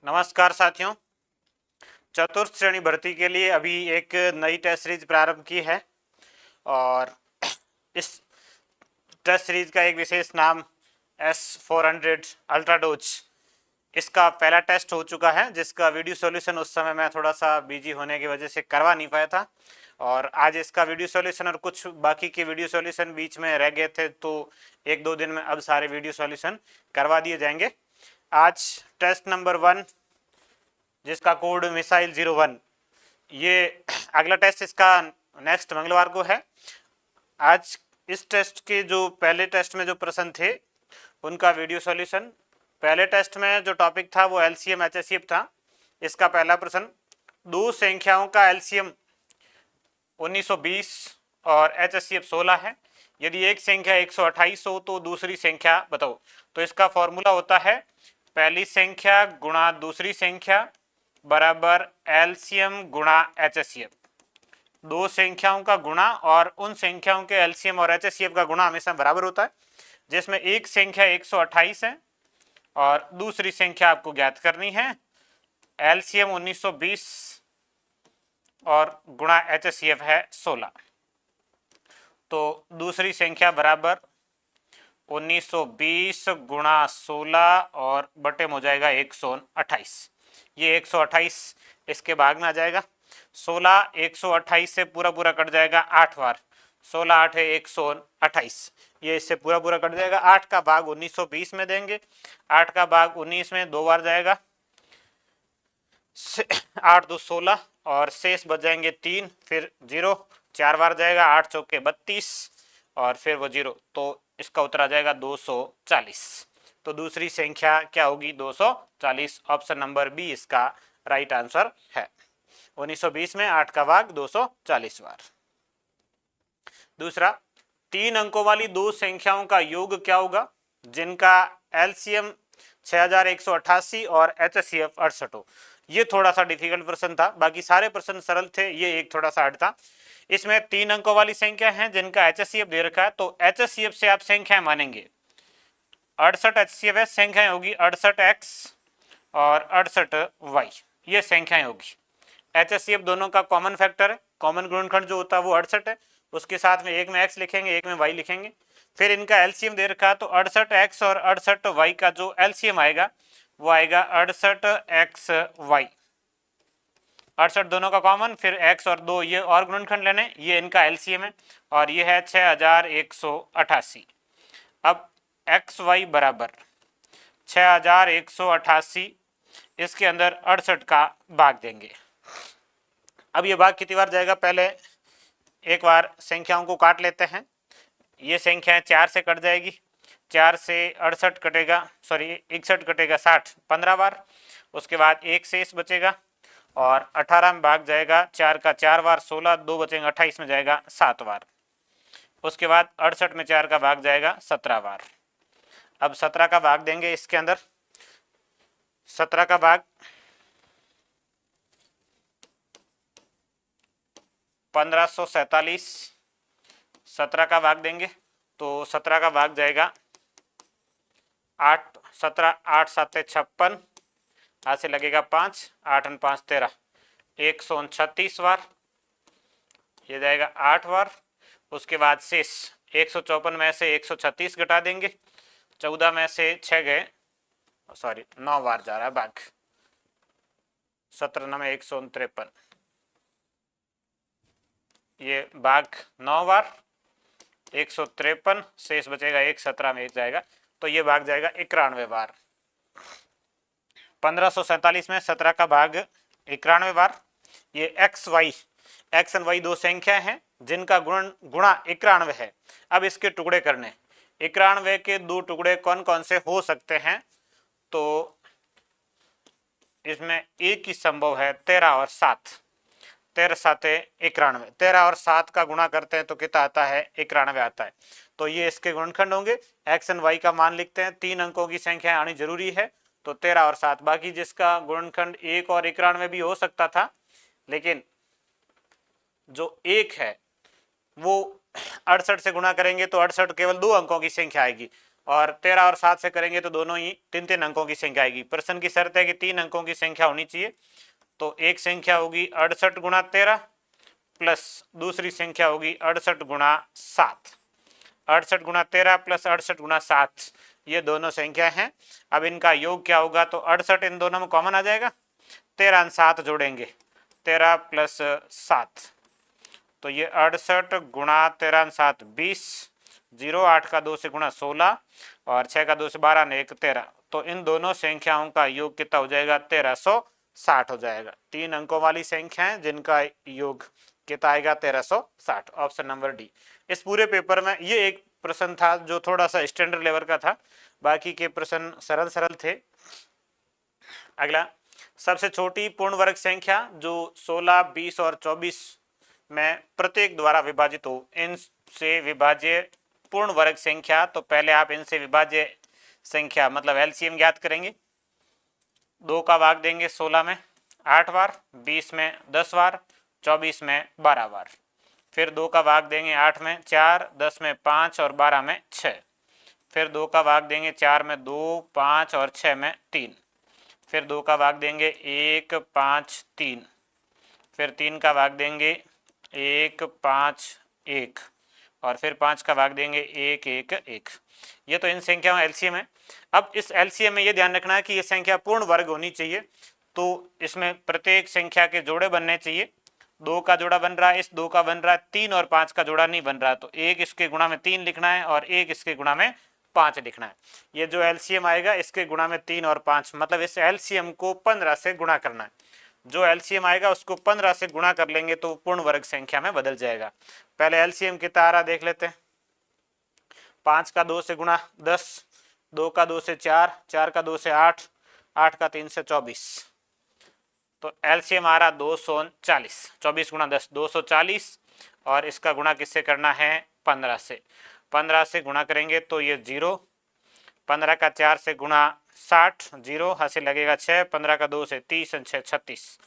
नमस्कार साथियों। चतुर्थ श्रेणी भर्ती के लिए अभी एक नई टेस्ट सीरीज प्रारंभ की है और इस टेस्ट सीरीज का एक विशेष नाम S400 अल्ट्राडोज, इसका पहला टेस्ट हो चुका है, जिसका वीडियो सॉल्यूशन उस समय मैं थोड़ा सा बिजी होने की वजह से करवा नहीं पाया था और आज इसका वीडियो सॉल्यूशन और कुछ बाकी के वीडियो सॉल्यूशन बीच में रह गए थे, तो एक दो दिन में अब सारे वीडियो सॉल्यूशन करवा दिए जाएंगे। आज टेस्ट नंबर 1, जिसका कोड मिसाइल 01, ये अगला टेस्ट इसका नेक्स्ट मंगलवार को है। आज इस टेस्ट के जो पहले टेस्ट में जो प्रश्न थे उनका वीडियो सॉल्यूशन, पहले टेस्ट में जो टॉपिक था वो एलसीएम एचएसएफ था। इसका पहला प्रश्न, दो संख्याओं का एलसीएम 1920 और एचएसएफ 16 है। यदि एक संख्या 128 हो तो दूसरी संख्या बताओ। तो इसका फॉर्मूला होता है पहली संख्या गुणा दूसरी संख्या बराबर एलसीएम गुणा एचएसएफ। दो संख्याओं का गुणा और उन संख्याओं के एलसीएम और एचएसएफ का गुणा हमेशा बराबर होता है, जिसमें एक संख्या 128 है और दूसरी संख्या आपको ज्ञात करनी है एलसीएम 1920 और गुणा एचएसएफ है 16। तो दूसरी संख्या बराबर 1920 गुणा 16 और बटे में हो जाएगा 128। ये 128 इसके भाग में आ जाएगा। 16 128 से पूरा पूरा कट जाएगा 8 बार। 16 8 है 128, ये इससे पूरा पूरा कट जाएगा। 8 का भाग 1920 में देंगे, 8 का भाग 19 में 2 बार जाएगा, 8 2 16 और शेष बच जाएंगे 3, फिर 0 4 बार जाएगा, 8 चौके 32 और फिर वो 0। तो इसका उत्तर आ जाएगा 240। तो दूसरी संख्या क्या होगी? 240। ऑप्शन नंबर बी इसका राइट आंसर है। 1920 में 8 का भाग 240 बार। दूसरा, 3 अंकों वाली दो संख्याओं का योग क्या होगा जिनका एलसीएम 6188 और एचसीएफ 68 हो? ये थोड़ा सा डिफिकल्ट प्रश्न था, बाकी सारे प्रश्न सरल थे, ये एक थोड़ा सा हार्ड था। इसमें 3 अंकों वाली संख्या है जिनका एचसीएफ दे रखा है, तो एचसीएफ से आप संख्याएं मानेंगे। 68 एचसीएफ है, संख्याएं होगी 68x और 68y, ये संख्याएं होगी। एचसीएफ दोनों का कॉमन फैक्टर है, कॉमन गुणनखंड जो होता है वो 68 है, उसके साथ में एक में x लिखेंगे एक में y लिखेंगे। फिर इनका एलसीएम दे रखा है, तो 68x और 68y का जो एलसीएम आएगा वो आएगा 68xy। 68 दोनों का कॉमन, फिर x और 2 ये और गुणनखंड लेने, ये इनका एलसीएम है और ये है 6188। अब xy बराबर 6188, इसके अंदर 68 का भाग देंगे। अब ये भाग कितनी बार जाएगा? पहले एक बार संख्याओं को काट लेते हैं। ये संख्या 4 से कट जाएगी, 4 से 68 कटेगा, सॉरी 61 कटेगा 60 15 बार। उसके बाद एक शेष बचेगा और 18 में भाग जाएगा, 4 का 4 बार 16, 2 बचेंगे 28 में जाएगा 7 बार। उसके बाद 68 में 4 का भाग जाएगा 17 बार। अब 17 का भाग देंगे, इसके अंदर 17 का भाग 1547, 17 का भाग देंगे तो 17 का भाग जाएगा 8, 17 8 7 56, हाथ से लगेगा 5, 8 5 13, 139 बार, ये जाएगा 8 बार। उसके बाद शेष 154 में से 136 घटा देंगे, 14 में से 6 गए, सॉरी 9 बार जा रहा है भाग, 17 में 153, ये भाग 9 बार, 153, शेष बचेगा 1, 17 में 1 जाएगा, तो ये भाग जाएगा 91 बार। 1547 में 17 का भाग 91 बार। ये एक्स एंड वाई दो संख्या हैं जिनका गुणा 91 है। अब इसके टुकड़े करने, 91 के दो टुकड़े कौन कौन से हो सकते हैं? तो इसमें एक ही संभव है, 13 और 7। 13 7 91, 13 और 7 का गुणा करते हैं तो कितना आता है? 91 आता है। तो ये इसके गुणनखंड होंगे। एक्स एंड वाई का मान लिखते हैं, 3 अंकों की संख्या आनी जरूरी है, तो 13 और 7। बाकी जिसका गुणनखंड 1 और 91 भी हो सकता था, लेकिन जो 1 है वो 68 से गुणा करेंगे तो 68 केवल 2 अंकों की संख्या आएगी, और 13 और 7 से करेंगे तो दोनों ही 3-3 अंकों की संख्या आएगी। प्रश्न की शर्त है कि 3 अंकों की संख्या होनी चाहिए। तो एक संख्या होगी 68 गुणा 13 प्लस दूसरी संख्या होगी 68 गुणा 7। 68 गुणा 13 प्लस 68 गुणा 7, ये दोनों संख्या हैं। अब इनका योग क्या होगा, तो 68 इन दोनों में कॉमन आ जाएगा, 13 और 7 जोड़ेंगे, 13 प्लस 7, तो ये 68 गुणा 13 7 20, 0 8 का 2 से गुणा 16 और 6 का 2 से 12 ने 1 13, तो इन दोनों संख्याओं का योग कितना हो जाएगा, 1360 हो जाएगा। 3 अंकों वाली संख्याएं जिनका योग कितना आएगा, 1360, ऑप्शन नंबर डी। इस पूरे पेपर में ये एक प्रश्न था जो थोड़ा सा स्टैंडर्ड लेवल का था, बाकी के प्रश्न सरल सरल थे। अगला, सबसे छोटी पूर्ण वर्ग संख्या जो 16, 20 और 24 में प्रत्येक द्वारा विभाजित हो, इनसे विभाज्य पूर्ण वर्ग संख्या। तो पहले आप इनसे विभाज्य संख्या मतलब एलसीएम ज्ञात करेंगे। 2 का भाग देंगे 16 में 8 बार, 20 में 10 बार, 24 में 12 बार। फिर 2 का भाग देंगे 8 में 4, 10 में 5 और 12 में 6। फिर 2 का भाग देंगे 4 में 2, 5 और 6 में 3। फिर 2 का भाग देंगे 1, 5, 3। फिर 3 का भाग देंगे 1, 5, 1 और फिर 5 का भाग देंगे 1, 1, 1। ये तो इन संख्याओं एलसीएम है। अब इस एलसीएम में ये ध्यान रखना है कि ये संख्या पूर्ण वर्ग होनी चाहिए, तो इसमें प्रत्येक संख्या के जोड़े बनने चाहिए। 2 का जोड़ा बन रहा है, इस 2 का बन रहा है, 3 और 5 का जोड़ा नहीं बन रहा, तो एक इसके गुणा में 3 लिखना है और एक इसके गुणा में 5 लिखना है। ये जो एलसीएम आएगा इसके गुणा में 3 और 5, मतलब इस एलसीएम को 15 से गुणा करना है। जो एलसीएम आएगा उसको 15 से गुणा कर लेंगे तो पूर्ण वर्ग संख्या में बदल जाएगा। पहले एलसीएम कितना आ रहा देख लेते हैं। 5 का 2 से गुणा 10, 2 का 2 से 4, 4 का 2 से 8, 8 का 3 से 24, तो एलसीएम आ रहा 240। 24 गुणा 10 240 और इसका गुणा किससे करना है, 15 से। 15 से गुणा करेंगे तो ये 0, 15 का 4 से गुणा 60, 0 हासिल लगेगा 6, 15 का 2 से 30, 6 36,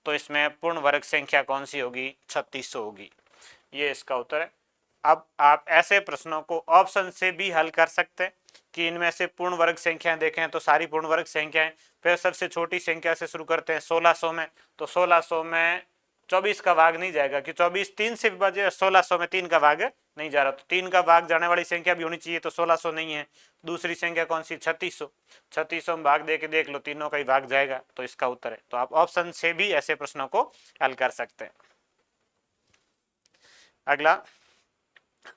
तो इसमें पूर्ण वर्ग संख्या कौन सी होगी, 3600 होगी। ये इसका उत्तर है। अब आप ऐसे प्रश्नों को ऑप्शन से भी हल कर सकते हैं कि इनमें से पूर्ण वर्ग संख्याएं देखें तो सारी पूर्ण वर्ग संख्याएं। फिर सबसे छोटी संख्या से शुरू करते हैं 1600 में, तो 1600 में 24 का भाग नहीं जाएगा कि 24 3 से विभाज्य, 1600 में 3 का भाग नहीं जा रहा, तो 3 का भाग जाने वाली संख्या भी होनी चाहिए, तो 1600 नहीं है। दूसरी संख्या कौन सी, 3600। 3600 में भाग दे के देख लो, तीनों का ही भाग जाएगा, तो इसका उत्तर है। तो आप ऑप्शन से भी ऐसे प्रश्नों को हल कर सकते हैं। अगला,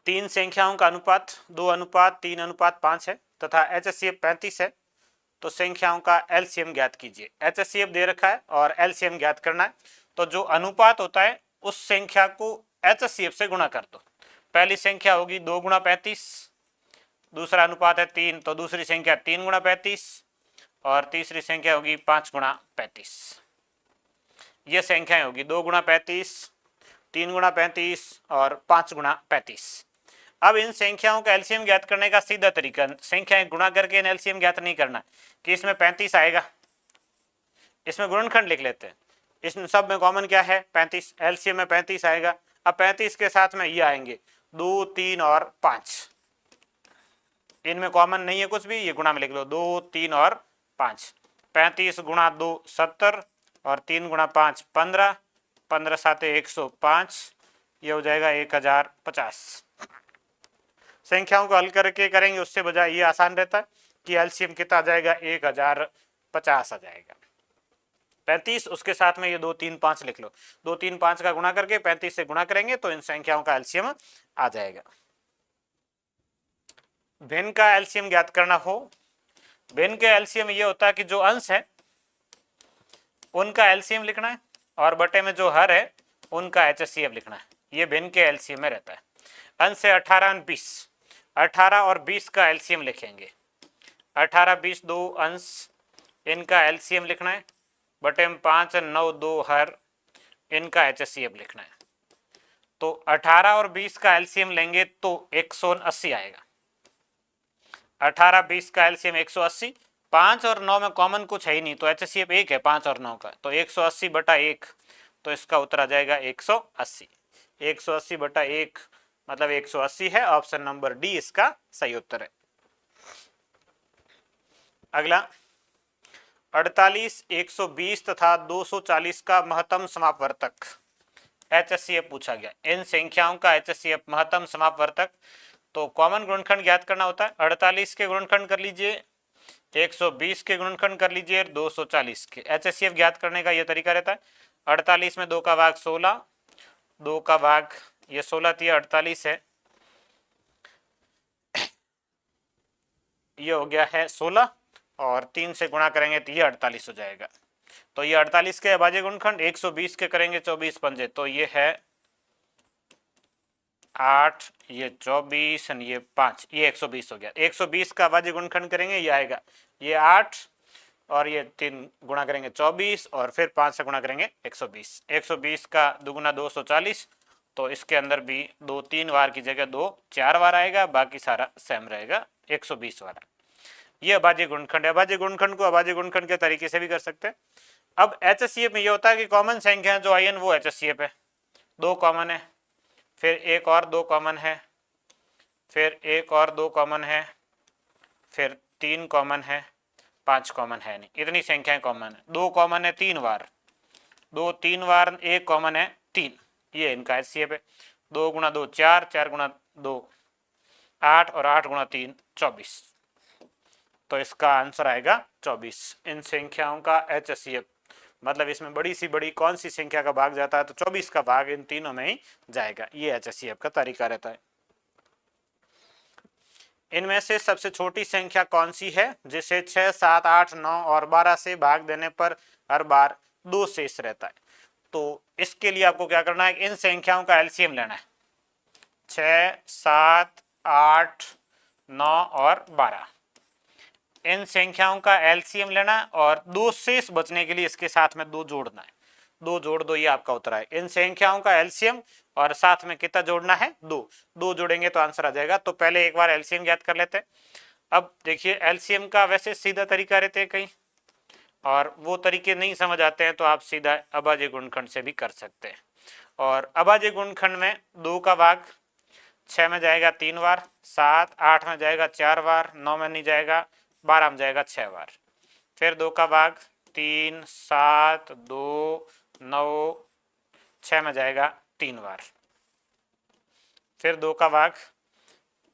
3 संख्याओं का अनुपात 2:3:5 है तथा एचसीएफ 35 है, तो संख्याओं का एलसीएम ज्ञात कीजिए। एचसीएफ दे रखा है और एलसीएम ज्ञात करना है, तो जो अनुपात होता है उस संख्या को एचसीएफ से गुणा कर दो। पहली संख्या होगी 2 गुणा 35, दूसरा अनुपात है 3, तो दूसरी संख्या 3 गुणा 35 और तीसरी संख्या होगी 5 गुणा 35। ये संख्याएं होगी 2 गुणा 35, 3 गुणा 35 और 5 गुणा 35। अब इन संख्याओं का एलसीएम ज्ञात करने का सीधा तरीका, संख्याएं गुणा करके इन एलसीएम ज्ञात नहीं करना कि इसमें 35 आएगा, इसमें गुणनखंड लिख लेते हैं। इसमें सब में कॉमन क्या है, 35, एलसीएम में 35 आएगा। अब 35 के साथ में ये आएंगे 2, 3 और 5, इनमें कॉमन नहीं है कुछ भी, ये गुणा में लिख लो 2, 3 और 5। 35 गुणा 2 70 और 3 गुणा 5 15, 15 7 105, ये हो जाएगा 1050। संख्याओं को हल करके करेंगे उससे बजाय ये आसान रहता है कि एलसीएम कितना आ जाएगा, 1050 आ जाएगा। 35 उसके साथ में ये 2, 3, 5 लिख लो, 2, 3, 5 का गुणा करके 35 से गुणा करेंगे तो इन संख्याओं का एलसीएम आ जाएगा। भिन्न का एलसीएम ज्ञात करना हो, भिन्न के एलसीएम ये होता है कि जो अंश है उनका एलसीएम लिखना है और बटे में जो हर है उनका एचसीएफ लिखना है। ये भिन्न के एलसीएम में रहता है। अंश है 18 और 20, 18 और 20 का एलसीएम लिखेंगे। 18, 20 दो अंश, इनका एलसीएम लिखना है, बटे में 5, 9 2 हर, इनका एचसीएफ लिखना है। तो 18 और 20 का एलसीएम लेंगे तो 180 आएगा। 18, 20 का एलसीएम 180, 5 और 9 में कॉमन कुछ है ही नहीं, तो एचसीएफ 1 है 5 और 9 का, तो 180 बटा 1, तो इसका उत्तर आ जाएगा 180। 180 बटा 1 मतलब 180 है, ऑप्शन नंबर डी इसका सही उत्तर है। अगला 48, 120 तथा 240 का महत्तम समापवर्तक HCF पूछा गया। इन संख्याओं का HCF महत्तम समापवर्तक, तो कॉमन गुणनखंड ज्ञात करना होता है। 48 के गुणनखंड कर लीजिए, 120 के गुणनखंड कर लीजिए, 240 के। HCF ज्ञात करने का यह तरीका रहता है। 48 में 2 का भाग 16, 2 का भाग ये 16 थी, 48 है, ये हो गया है 16 और 3 से गुणा करेंगे तो ये 48 हो जाएगा। तो ये 48 के अभाज्य गुणनखंड, 120 के करेंगे 24 पंजे, तो ये है 8, ये 24 और ये 5, ये 120 हो गया। 120 का अभाज्य गुणनखंड करेंगे, ये आएगा ये 8 और ये 3 गुणा करेंगे 24 और फिर 5 से गुणा करेंगे 120। 120 का दुगुना 240, तो इसके अंदर भी 2 3 बार की जगह 2 4 बार आएगा, बाकी सारा सेम रहेगा 120 वाला। ये अभाज्य गुणनखंड है। अभाज्य गुणनखंड को अभाज्य गुणनखंड के तरीके से भी कर सकते हैं। अब HCF में ये होता है कि कॉमन संख्या जो आई वो HCF है, 2 कॉमन है, फिर एक और 2 कॉमन है, फिर एक और 2 कॉमन है, फिर 3 कॉमन है, 5 कॉमन है नहीं, इतनी संख्याएं कॉमन है। 2 कॉमन है 3 बार, 2 3 बार, 1 कॉमन है 3, ये इनका HCF है। 2 गुणा 2 4, 4 गुणा 2 8 और 8 गुणा 3 24, तो इसका आंसर आएगा 24। इन संख्याओं का HCF मतलब इसमें बड़ी सी बड़ी कौन सी संख्या का भाग जाता है, तो 24 का भाग इन तीनों में ही जाएगा। ये HCF का तरीका रहता है। इनमें से सबसे छोटी संख्या कौन सी है जिसे 6, 7, 8, 9 और 12 से भाग देने पर हर बार 2 शेष रहता है? तो इसके लिए आपको क्या करना है, इन संख्याओं का LCM लेना है। 6, 7, 8, 9 और 12, इन संख्याओं का LCM लेना है और 2 शेष बचने के लिए इसके साथ में 2 जोड़ना है। 2 जोड़ दो, ये आपका उत्तर है। इन संख्याओं का LCM और साथ में कितना जोड़ना है, 2 जोड़ेंगे तो आंसर आ जाएगा। तो पहले एक बार LCM ज्ञात कर लेते हैं। अब देखिए LCM का वैसे सीधा तरीका रहते हैं कहीं, और वो तरीके नहीं समझ आते हैं तो आप सीधा अभाज्य गुणनखंड से भी कर सकते हैं। और अभाज्य गुणनखंड में 2 का भाग 6 में जाएगा 3 बार, 7 8 में जाएगा 4 बार, 9 में नहीं जाएगा, 12 में जाएगा 6 बार, फिर 2 का भाग 3 7 2 9 6 में जाएगा 3 बार, फिर 2 का भाग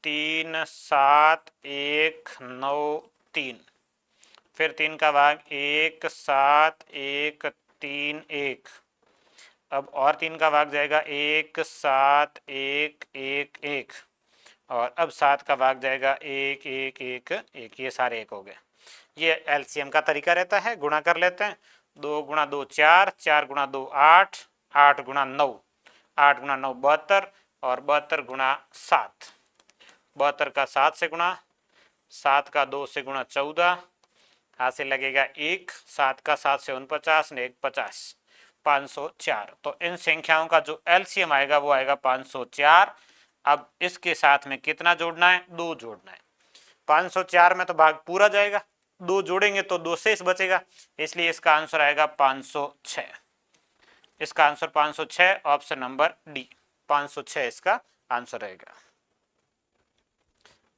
3 7 1 9 3, फिर 3 का भाग 1 7 1 3 1, अब और 3 का भाग जाएगा 1 7 1 1 1, और अब 7 का भाग जाएगा 1 1 1 1, ये सारे 1 हो गए। ये LCM का तरीका रहता है। गुणा कर लेते हैं। 2 गुणा 2 4, 4 गुणा 2 8, 8 गुणा 9, 8 गुणा 9 72, और 72 गुणा 7, 72 का 7 से गुणा, 7 का 2 से गुणा 14, हाथ से लगेगा 1, 7 का 7 से 49 ने 1 50, 504। तो इन संख्याओं का जो LCM आएगा वो आएगा 504। अब इसके साथ में कितना जोड़ना है, 2 जोड़ना है। 504 में तो भाग पूरा जाएगा, 2 जोड़ेंगे तो 2 शेष बचेगा, इसलिए इसका आंसर आएगा 506। इसका आंसर 506, ऑप्शन नंबर डी 506 इसका आंसर रहेगा।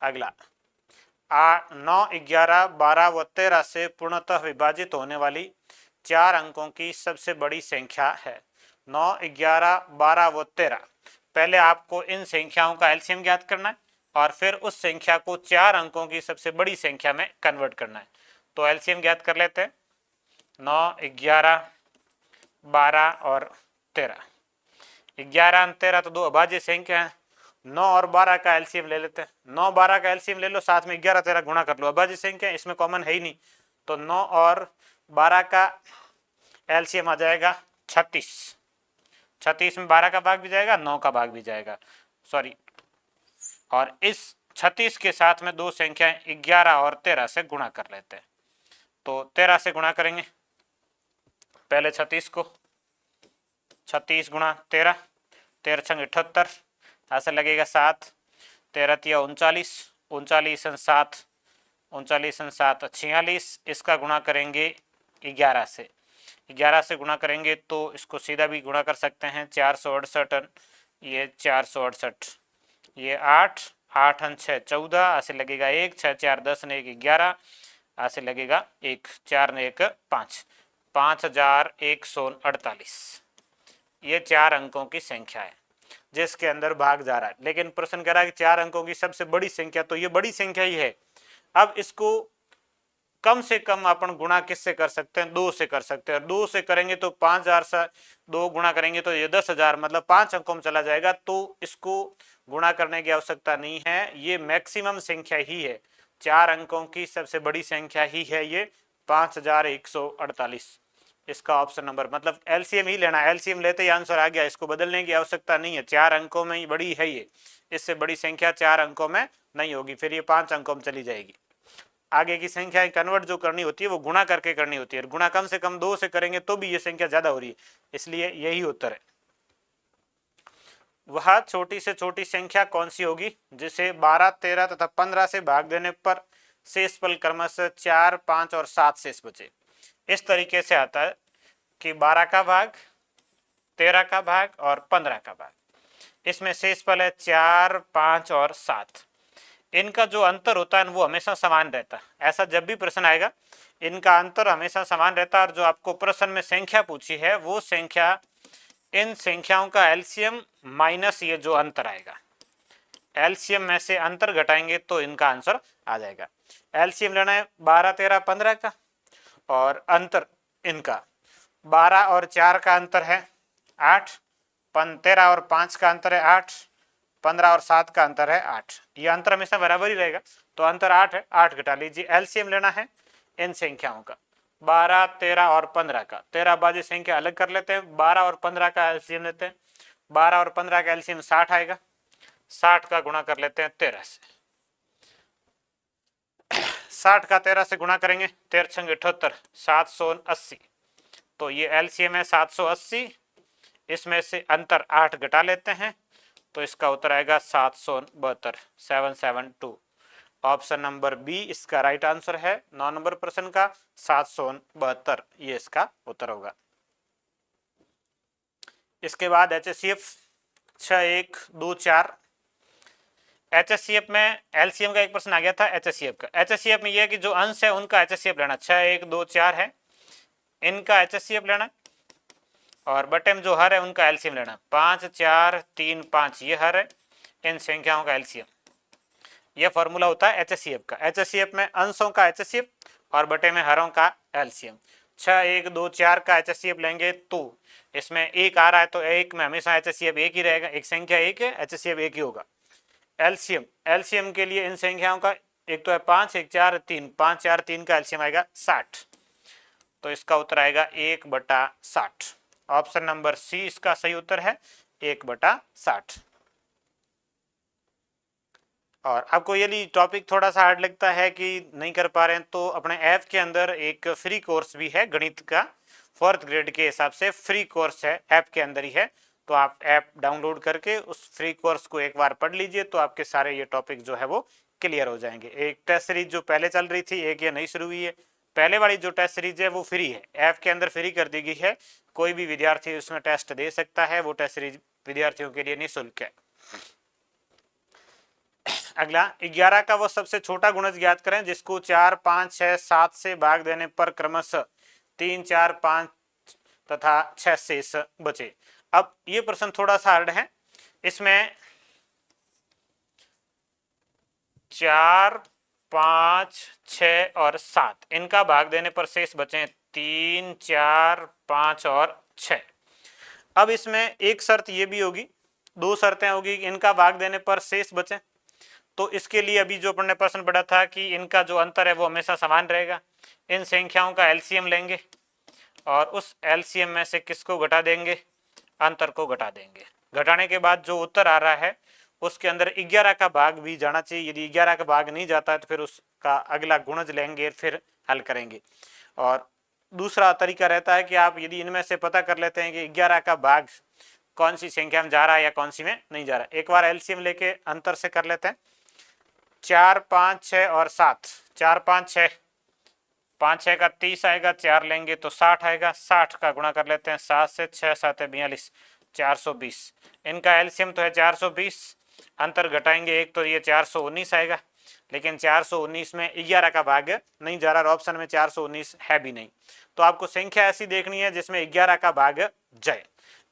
अगला 9, 11, 12 व 13 से पूर्णतः विभाजित होने वाली 4 अंकों की सबसे बड़ी संख्या है। 9, 11, 12 व 13, पहले आपको इन संख्याओं का LCM ज्ञात करना है और फिर उस संख्या को 4 अंकों की सबसे बड़ी संख्या में कन्वर्ट करना है। तो LCM ज्ञात कर लेते हैं। 9, 11, 12 और 13। 11 और 13 तो 2 अभाज्य संख्या है। 9 और 12 का LCM ले लेते हैं। 9 12 का LCM ले लो, साथ में 11 13 गुणा कर लो, अभाज्य संख्या इसमें कॉमन है ही नहीं, तो 9 और 12 का LCM आ जाएगा 36। 36 में 12 का भाग भी जाएगा, 9 का भाग भी जाएगा, सॉरी, और इस 36 के साथ में 2 संख्याएं 11 और 13 से गुणा कर लेते हैं। तो 13 से गुणा करेंगे पहले 36 को, 36 गुणा 13, 13 छंग 78, ऐसा लगेगा 7, 13 तिया 39, 39 7, 39 7 46, इसका गुणा करेंगे 11 से, 11 से गुणा करेंगे तो इसको सीधा भी गुणा कर सकते हैं, 468, ये 468, ये 8 8 6 14, ऐसे लगेगा 1, 6 4 10 ने 1 11, ऐसे लगेगा एक, 4 ने 1 5, 5148, ये 4 अंकों की संख्या है जिसके अंदर भाग जा रहा है। लेकिन प्रश्न कह रहा है कि 4 अंकों की सबसे बड़ी संख्या, तो ये बड़ी संख्या ही है। अब इसको कम से कम अपन गुणा किससे कर सकते हैं? 2 से कर सकते हैं। 2 से करेंगे तो 5000 से 2 गुणा करेंगे तो ये 10,000, मतलब 5 अंकों में चला जाएगा। तो इसको गुणा करने की आवश्यकता नहीं है, ये मैक्सिमम संख्या ही है। 4 अंकों की सबसे बड़ी संख्या ही है ये 5148। इसका ऑप्शन नंबर, मतलब एलसीएम ही लेना है। एलसीएम लेते ही आंसर आ गया, इसको बदलने की आवश्यकता नहीं है। 4 अंकों में ही बड़ी है ये, इससे बड़ी संख्या 4 अंकों में नहीं होगी, फिर ये 5 अंकों में चली जाएगी। आगे की संख्या कन्वर्ट जो करनी होती है वो गुणा करके करनी होती है। गुणा कम से कम 2 से करेंगे तो भी ये संख्या ज्यादा हो रही है, इसलिए यही उत्तर है। वह छोटी से छोटी संख्या कौन सी होगी जिसे 12, 13 तथा 15 से भाग देने पर शेष फल क्रमशः 4, 5 और 7 शेष बचे। इस तरीके से आता है कि 12 का भाग, 13 का भाग और 15 का भाग, इसमें शेष फल है 4, 5 और 7। इनका जो अंतर होता है वो हमेशा समान रहता है। ऐसा जब भी प्रश्न आएगा इनका अंतर हमेशा समान रहता है। और जो आपको प्रश्न में संख्या पूछी है वो संख्या, इन संख्याओं का एलसीएम माइनस ये जो अंतर आएगा, एलसीएम में से अंतर घटाएंगे तो इनका आंसर आ जाएगा। एलसीएम लेना है 12, 13, 15 का, और अंतर इनका 12 और 4 का अंतर है 8, 13 और 5 का अंतर है 8, 15 और 7 का अंतर है 8। ये अंतर हमेशा बराबर ही रहेगा, तो अंतर 8 है, 8 घटा लीजिए। एलसीएम लेना है इन संख्याओं का 12, 13 और 15 का। 13 बाजी संख्या अलग कर लेते हैं, 12 और 15 का एलसीएम लेते हैं। 12 और 15 का एलसीएम 60 आएगा, 60 का गुणा कर लेते हैं 13 से। 60 का 13 से गुणा करेंगे, 13 छंग 78, 780। तो ये एलसीएम है 780, इसमें से अंतर 8 घटा लेते हैं तो इसका उत्तर आएगा 772, 772। ऑप्शन नंबर बी इसका राइट आंसर है 9 नंबर प्रश्न का, 772 ये इसका उत्तर होगा। इसके बाद एचएससीएफ 6124। एचएससीएफ में एलसीएम का एक प्रश्न आ गया था एचएससीएफ का। एचएससीएफ में यह है कि जो अंश है उनका एचएससीएफ लेना, 6124 है इनका एचएससीएफ लेना, और बटे में जो हर है उनका एलसीएम लेना। 5, 4, 3, 5 ये हर है, इन संख्याओं का एलसीएम। यह फॉर्मूला होता है एचएससीएफ का। एचएससीएफ में अंशों का एचएससीएफ और बटे में हरों का एलसीएम। 6, 1, 2, 4 का एचएससीएफ लेंगे तो इसमें एक आ रहा है तो एक में हमेशा एचएससीएफ एक ही रहेगा, एक संख्या एक है, एचएससीएफ एक ही होगा। एलसीएम, एलसीएम के लिए इन संख्याओं का एक तो है 5, 1, 4, 3, 5, 4, 3 का एलसीएम आएगा 60, तो इसका उत्तर आएगा 1/60। ऑप्शन नंबर सी इसका सही उत्तर है 1/60। और आपको यदि टॉपिक थोड़ा सा हार्ड लगता है कि नहीं कर पा रहे हैं तो अपने ऐप के अंदर एक फ्री कोर्स भी है गणित का, 4th ग्रेड के हिसाब से फ्री कोर्स है, ऐप के अंदर ही है। तो आप ऐप डाउनलोड करके उस फ्री कोर्स को एक बार पढ़ लीजिए तो आपके सारे ये टॉपिक जो है वो क्लियर हो जाएंगे। एक टेस्ट सीरीज जो पहले चल रही थी, एक ये नई शुरू हुई है। पहले वाली जो टेस्ट सीरीज है वो फ्री है, ऐप के अंदर फ्री कर दी गई है, कोई भी विद्यार्थी उसमें टेस्ट दे सकता है। वो टेस्ट सीरीज विद्यार्थियों के लिए निःशुल्क है। अगला 11 का वो सबसे छोटा गुणज ज्ञात करें जिसको 4, 5, 6, 7 से भाग देने पर क्रमशः 3, 4, 5 तथा 6 शेष बचे। अब ये प्रश्न थोड़ा सा हार्ड है। इसमें 4, 5, 6 और 7 इनका भाग देने पर शेष बचे 3, 4, 5 और 6। अब इसमें एक शर्त ये भी होगी, 2 शर्तें होगी, इनका भाग देने पर शेष बचे। तो इसके लिए अभी जो अपन ने प्रश्न पढ़ा था कि इनका जो अंतर है वो हमेशा समान रहेगा। इन संख्याओं का एलसीएम लेंगे और उस एलसीएम में से किसको घटा देंगे? अंतर को घटा देंगे। घटाने के बाद जो उत्तर आ रहा है उसके अंदर 11 का भाग भी जाना चाहिए। यदि 11 का भाग नहीं जाता है तो फिर उसका अगला गुणज लेंगे, फिर हल करेंगे। और दूसरा तरीका रहता है कि आप यदि इनमें से पता कर लेते हैं कि 11 का भाग कौन सी संख्या में जा रहा है या कौन सी में नहीं जा रहा है, एक बार एलसीएम लेके अंतर से कर लेते हैं। 4, 5, 6 और 7, 4, 5, 6, 5, 6 का 30 आएगा, 4 लेंगे तो 60 आएगा, 60 का गुणा कर लेते हैं 7 से, 6, 7 है 42, 420। इनका एलसीएम तो है 420, अंतर घटाएंगे एक तो ये 419 आएगा, लेकिन 419 में 11 का भाग नहीं जा रहा, ऑप्शन में 419 है भी नहीं। तो आपको संख्या ऐसी देखनी है जिसमें 11 का भाग जाए।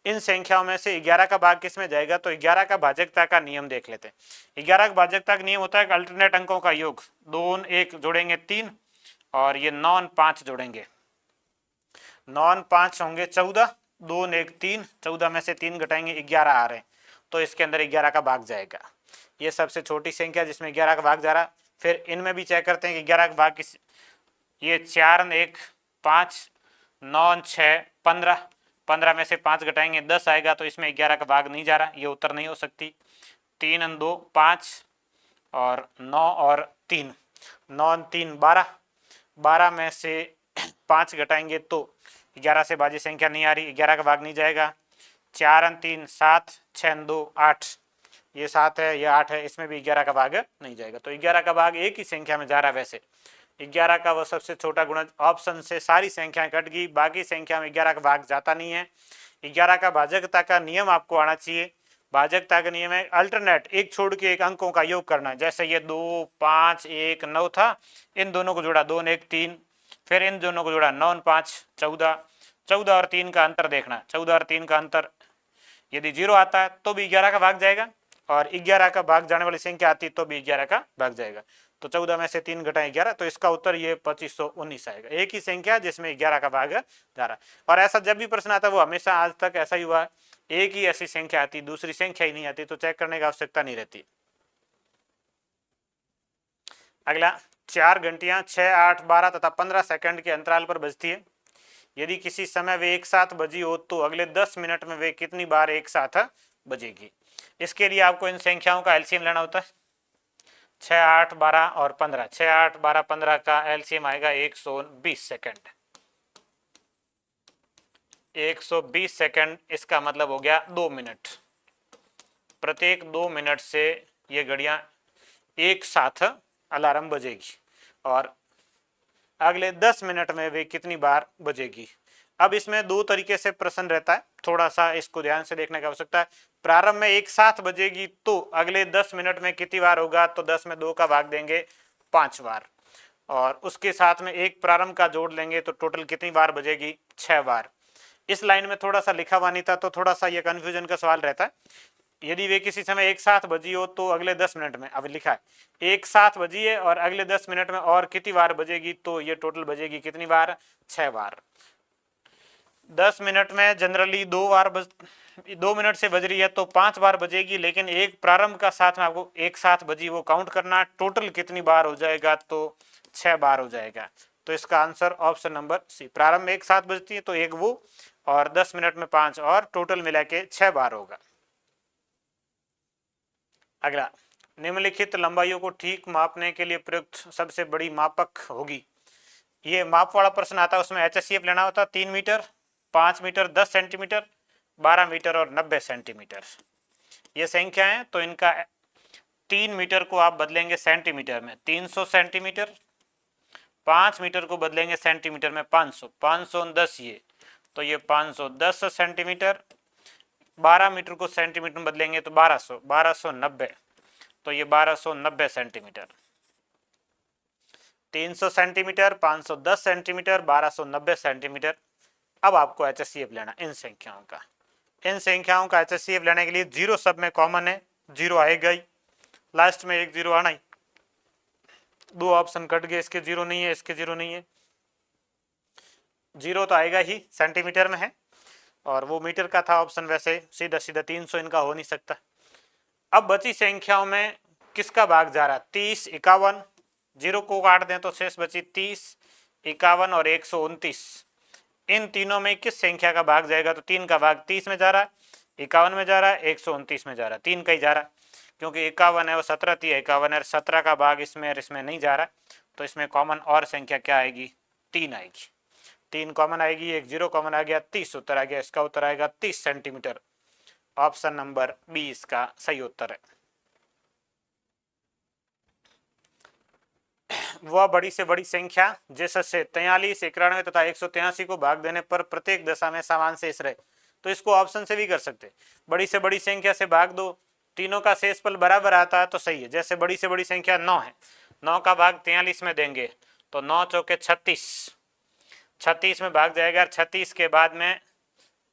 इन संख्याओं में से 11 का भाग किस में जाएगा, तो 11 का भाजकता का नियम देख लेते हैं। 11 का भाजकता का नियम होता है अल्टरनेट अंकों का योग, 2 1 जोड़ेंगे 3 और ये 9 5 जोड़ेंगे, 9 5 होंगे 14, 2 1 3, 14 में से 3 घटाएंगे 11 आ रहे हैं, तो इसके अंदर 11 का भाग जाएगा। ये सबसे छोटी संख्या जिसमें 11 का भाग जा रहा। फिर इनमें भी चेक करते हैं कि 11 का भाग किस, ये 4 1 5 9 6 15, 15 में से 5 घटाएंगे 10 आएगा, तो इसमें 11 का भाग नहीं जा रहा, ये उत्तर नहीं हो सकती। 3 2 5 और 9 और 3, 9 3 12, 12 में से 5 घटाएंगे तो 11 से बाजी संख्या नहीं आ रही, 11 का भाग नहीं जाएगा। 4 3 7, 6 2 8, ये 7 है, ये 8 है, इसमें भी 11 का भाग नहीं जाएगा। तो 11 का भाग एक ही संख्या में जा रहा है। वैसे 11 का वो सबसे छोटा गुणज, ऑप्शन से सारी संख्याएं कट गई, बाकी संख्या में 11 का भाग जाता नहीं है। 11 का भाजकता का नियम आपको आना चाहिए। भाजकता का नियम है अल्टरनेट एक छोड़ के एक अंकों का योग करना। जैसे ये 2 5 1 9 था, इन दोनों को जोड़ा 2 1 3, फिर इन दोनों को जोड़ा 9 5 14, 14 और 3 का अंतर देखना, 14 और 3 का अंतर यदि 0 आता है तो भी 11 का भाग जाएगा, और 11 का भाग जाने वाली संख्या आती तो भी 11 का भाग जाएगा। तो 14 में से 3 घटाएं 11, तो इसका उत्तर ये 2519 आएगा। एक ही संख्या जिसमें 11 का भाग जा रहा। और ऐसा जब भी प्रश्न आता है, वो हमेशा आज तक ऐसा ही हुआ, एक ही ऐसी संख्या आती, दूसरी संख्या ही नहीं आती, तो चेक करने की आवश्यकता नहीं रहती। अगला, 4 घंटियां 6 8 12 तथा 15 सेकंड के अंतराल पर बजती है। यदि किसी समय वे एक साथ बजी हो तो अगले 10 मिनट में वे कितनी बार एक साथ बजेगी। इसके लिए आपको इन संख्याओं का एलसीएम लेना होता है। 6 8 12 और 15, 6 8 12 15 का एलसीएम आएगा 120 सेकंड। 120 सेकंड, इसका मतलब हो गया 2 मिनट। प्रत्येक 2 मिनट से ये घड़ियां एक साथ अलार्म बजेगी, और अगले 10 मिनट में वे कितनी बार बजेगी। अब इसमें दो तरीके से प्रश्न रहता है, थोड़ा सा इसको ध्यान से देखने की आवश्यकता है। प्रारंभ में एक साथ बजेगी तो अगले 10 मिनट में कितनी बार होगा, तो 10 में 2 का भाग देंगे 5 बार, और उसके साथ में एक प्रारंभ का जोड़ लेंगे तो टोटल कितनी बार बजेगी, 6 बार। इस लाइन में थोड़ा सा लिखा हुआ नहीं था, तो थोड़ा सा ये कंफ्यूजन का सवाल रहता है। यदि वे किसी समय एक साथ बजी हो तो अगले 10 मिनट में, अब लिखा है एक साथ बजी है और अगले 10 मिनट में और कितनी बार बजेगी, तो ये टोटल बजेगी कितनी बार, 6 बार। 10 मिनट में जनरली 2 मिनट से बज रही है तो 5 बार बजेगी, लेकिन एक प्रारंभ का साथ में आपको एक साथ बजी वो काउंट करना, टोटल कितनी बार हो जाएगा, तो 6 बार हो जाएगा। तो इसका आंसर ऑप्शन नंबर सी, प्रारंभ में एक साथ बजती है तो एक वो, और 10 मिनट में 5, और टोटल मिला के 6 बार होगा। अगला, निम्नलिखित लंबाइयों को ठीक मापने के लिए प्रयुक्त सबसे बड़ी मापक होगी। ये माप वाला प्रश्न आता है, उसमें एचएससीएफ लेना होता है। 3 मीटर, 5 मीटर 10 सेंटीमीटर, 12 मीटर और 90 सेंटीमीटर। ये संख्या है, तो इनका 3 मीटर को आप बदलेंगे सेंटीमीटर में 300 सेंटीमीटर, 5 मीटर को बदलेंगे सेंटीमीटर में 500, 510 ये, तो ये 510 सेंटीमीटर। 12 मीटर को सेंटीमीटर में बदलेंगे तो 1200, 1290, तो ये 1290 सेंटीमीटर। 300 centimetre, 510 centimetre, 1290 centimetre. अब आपको एचएससीएफ लेना इन संख्याओं का। इन संख्याओं का एचएससीएफ लेने के लिए जीरो सब में कॉमन है, जीरो आएगा ही, लास्ट में एक जीरो आना ही। दो ऑप्शन कट गए, इसके जीरो नहीं है, इसके जीरो नहीं है, जीरो तो आएगा ही, सेंटीमीटर में है और वो मीटर का था ऑप्शन, वैसे सीधा सीधा 300 इनका हो नहीं सकता। अब बची संख्याओं में किसका भाग जा रहा, 30 51, जीरो को काट दें तो शेष बची 30 51 और 129। इन तीनों में किस संख्या का भाग जाएगा, तो 3 का भाग 30 में जा रहा है, 51 में जा रहा है, 129 में जा रहा है, 3 का ही जा रहा है, क्योंकि 51 है वो 17 थी, 51 है 17 का भाग इसमें और इसमें नहीं जा रहा, तो इसमें कॉमन और संख्या क्या आएगी, 3 आएगी। 3 कॉमन आएगी, एक जीरो कॉमन आ गया, 30 उत्तर आ गया। इसका उत्तर आएगा 30 सेंटीमीटर। ऑप्शन नंबर 20 का सही उत्तर है। वह बड़ी से बड़ी संख्या जिससे 43 91 तथा 183 को भाग देने पर प्रत्येक दशा में समान शेष रहे, तो इसको ऑप्शन से भी कर सकते। बड़ी से बड़ी संख्या से भाग दो, तीनों का शेषफल बराबर आता है तो सही है। जैसे बड़ी से बड़ी संख्या 9 है 9 का भाग 43 में देंगे तो 9 चौके 36, 36 में भाग जाएगा। 36 के बाद में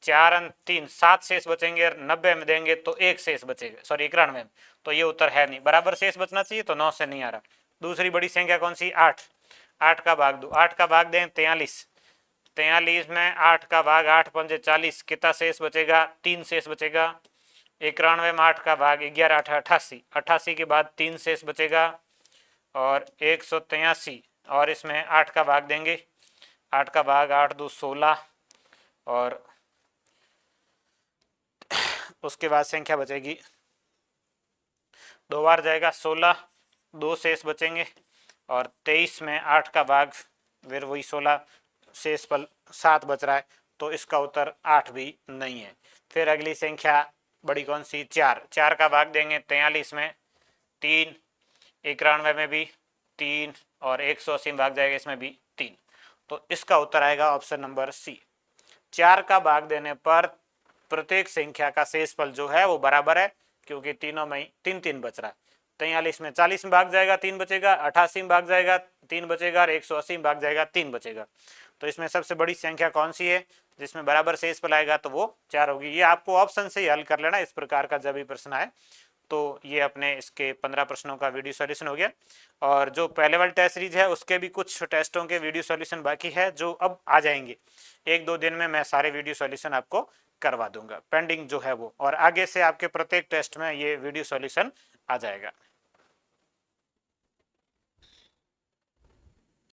4 अंक 3, 7 शेष बचेंगे। 90 में देंगे तो 1 शेष बचेगा, सॉरी 91 में, तो ये उत्तर है नहीं। बराबर शेष बचना चाहिए, तो 9 से नहीं आ रहा। दूसरी बड़ी संख्या कौन सी? 8। 8 का भाग दो, 8 का भाग दें 43, 43 में 8 का भाग 8 पंजे 40, कितना शेष बचेगा? 3 शेष बचेगा। 91 में 8 का भाग 11 8 88, 88 के बाद 3 शेष बचेगा और 183, और इसमें 8 का भाग देंगे, 8 का भाग 8 2 16, और उसके बाद संख्या बचेगी 2 बार जाएगा 16, 2 शेष बचेंगे, और 23 में 8 का भाग फिर वही 16, शेष पल 7 बच रहा है, तो इसका उत्तर 8 भी नहीं है। फिर अगली संख्या बड़ी कौन सी? 4। 4 का भाग देंगे 43 में 3, 91 में भी 3, और 180 में भाग जाएगा इसमें भी 3, तो इसका उत्तर आएगा ऑप्शन नंबर सी। 4 का भाग देने पर प्रत्येक संख्या का शेषफल जो है वो बराबर है, क्योंकि तीनों में 3 3 बच रहा है। 43 में 40 में भाग जाएगा 3 बचेगा, 88 में भाग जाएगा 3 बचेगा, और 180 में भाग जाएगा 3 बचेगा। तो इसमें सबसे बड़ी संख्या कौन सी है जिसमें बराबर शेषफल आएगा? तो वो 4 होगी। ये आपको ऑप्शन से ही हल कर लेना इस प्रकार का जब भी प्रश्न आए। तो ये अपने इसके 15 प्रश्नों का वीडियो सॉल्यूशन हो गया। और जो पहले वाली टेस्ट सीरीज है उसके भी कुछ टेस्टों के वीडियो सॉल्यूशन बाकी है, जो अब आ जाएंगे 1-2 दिन में। मैं सारे वीडियो सॉल्यूशन आपको करवा दूंगा, पेंडिंग जो है वो, और आगे से आपके प्रत्येक टेस्ट में ये वीडियो सॉल्यूशन आ जाएगा।